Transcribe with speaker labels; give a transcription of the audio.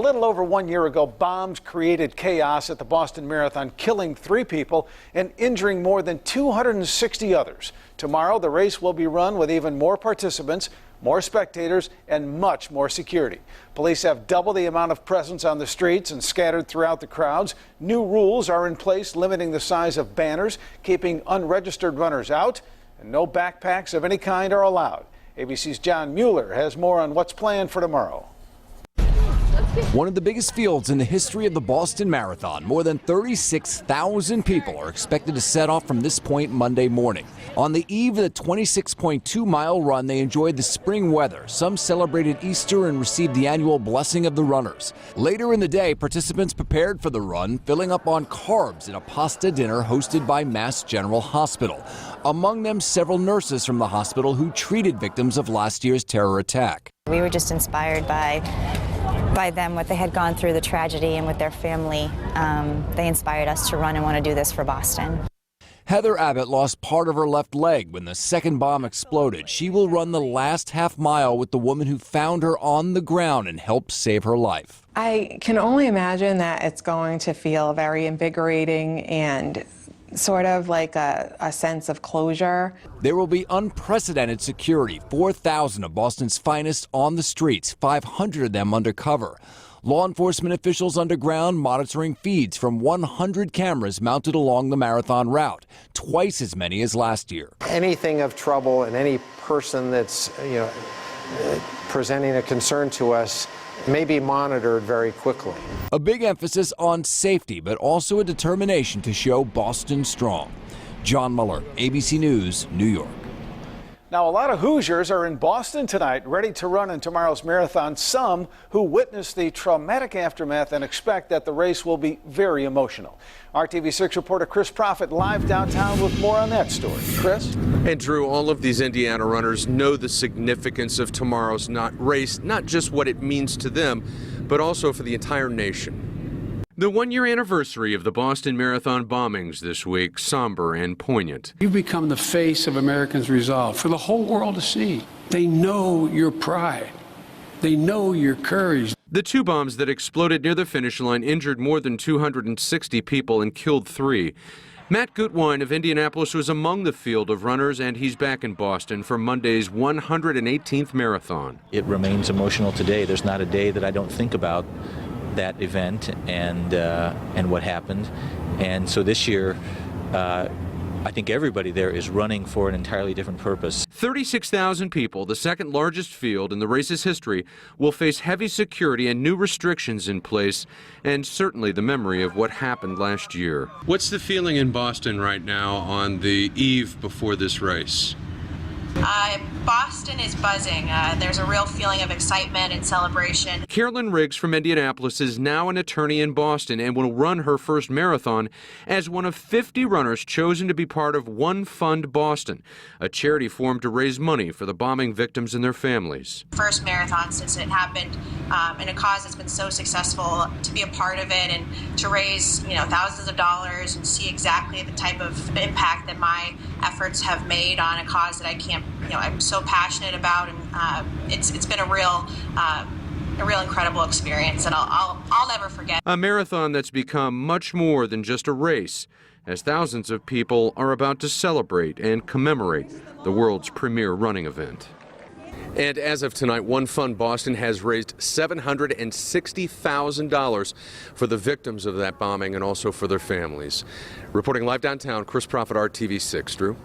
Speaker 1: little over 1 year ago, bombs created chaos at the Boston Marathon, killing 3 people and injuring more than 260 others. Tomorrow, the race will be run with even more participants, more spectators, and much more security. Police have double the amount of presence on the streets and scattered throughout the crowds. New rules are in place limiting the size of banners, keeping unregistered runners out, and no backpacks of any kind are allowed. ABC's John Mueller has more on what's planned for tomorrow.
Speaker 2: One of the biggest fields in the history of the Boston Marathon. More than 36,000 people are expected to set off from this point Monday morning. On the eve of the 26.2-mile run, they enjoyed the spring weather. Some celebrated Easter and received the annual blessing of the runners. Later in the day, participants prepared for the run, filling up on carbs at a pasta dinner hosted by Mass General Hospital. Among them, several nurses from the hospital who treated victims of last year's terror attack.
Speaker 3: We were just inspired by them, what they had gone through, the tragedy, and with their family. They inspired us to run and want to do this for Boston.
Speaker 2: Heather Abbott lost part of her left leg when the second bomb exploded. She will run the last half mile with the woman who found her on the ground and helped save her life.
Speaker 4: I can only imagine that it's going to feel very invigorating and sort of like a sense of closure.
Speaker 2: There will be unprecedented security, 4,000 of Boston's finest on the streets, 500 of them undercover. Law enforcement officials underground monitoring feeds from 100 cameras mounted along the marathon route, twice as many as last year.
Speaker 5: Anything of trouble and any person that's presenting a concern to us may be monitored very quickly.
Speaker 2: A big emphasis on safety, but also a determination to show Boston strong. John Mueller, ABC News, New York.
Speaker 1: Now, a lot of Hoosiers are in Boston tonight, ready to run in tomorrow's marathon. Some who witnessed the traumatic aftermath and expect that the race will be very emotional. RTV6 reporter Chris Profit live downtown with more on that story. Chris?
Speaker 6: And Drew, all of these Indiana runners know the significance of tomorrow's race, not just what it means to them, but also for the entire nation. The one-year anniversary of the Boston Marathon bombings this week, somber and poignant.
Speaker 7: You've become the face of Americans' resolve for the whole world to see. They know your pride. They know your courage.
Speaker 6: The 2 bombs that exploded near the finish line injured more than 260 people and killed 3. Matt Gutwine of Indianapolis was among the field of runners, and he's back in Boston for Monday's 118th marathon.
Speaker 8: It remains emotional today. There's not a day that I don't think about that event and what happened. And so this year, I think everybody there is running for an entirely different purpose.
Speaker 6: 36,000 people, the second largest field in the race's history, will face heavy security and new restrictions in place, and certainly the memory of what happened last year. What's the feeling in Boston right now on the eve before this race?
Speaker 9: Boston is buzzing. There's a real feeling of excitement and celebration.
Speaker 6: Carolyn Riggs from Indianapolis is now an attorney in Boston and will run her first marathon as one of 50 runners chosen to be part of One Fund Boston, a charity formed to raise money for the bombing victims and their families.
Speaker 9: First marathon since it happened, and a cause that's been so successful, to be a part of it and to raise thousands of dollars and see exactly the type of impact that my efforts have made on a cause that I'm so passionate about, and it's been a real incredible experience that I'll never forget.
Speaker 6: A marathon that's become much more than just a race, as thousands of people are about to celebrate and commemorate the world's premier running event. And as of tonight, One Fund Boston has raised $760,000 for the victims of that bombing and also for their families. Reporting live downtown, Chris Profit, RTV6. Drew?